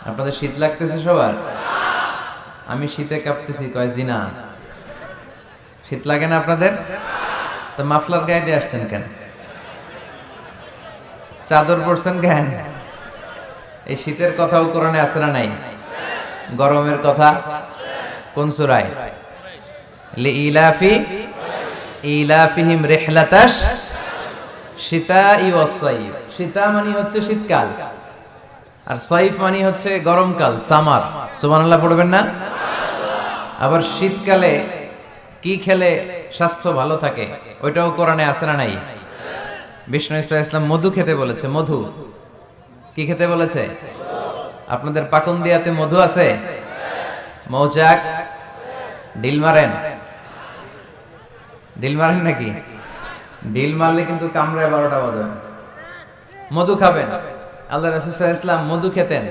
আপনাদের শীত লাগতেছে সবার? আমি শীতে কাঁপতেছি, কয় জিনা। শীত লাগে না আপনাদের? তো মাফলার গায়ে দিয়ে আসছেন কেন? চাদর পরছেন কেন? এই শীতের কথাও কোরআনে আছে না নাই? গরমের কথা কোন সূরায়? লিইলাফি ইলাফিহিম রিহলাতাশ শিতাই ওয়াস সাইফ। শীতা মানে হচ্ছে শীতকাল, আর সাইফ মানে হচ্ছে গরমকাল, সামার। সুবহানাল্লাহ পড়বেন না? আবার শীতকালে কি খেলে স্বাস্থ্য ভালো থাকে ওইটাও কোরআনে আছে না নাই? বিষ্ণু ইসলাম মধু খেতে বলেছে। মধু কি খেতে বলেছে? আপনাদের পাকন দিয়াতে মধু আছে? মৌচাক ডিল মারেন? ডিল মারেন নাকি? ডিল মারলে কিন্তু কামড়ায় 12টা বাজে। মধু খাবেন। আল্লাহ রাসূল সাল্লাল্লাহু আলাইহি ওয়াসাল্লাম মধু খেতেন।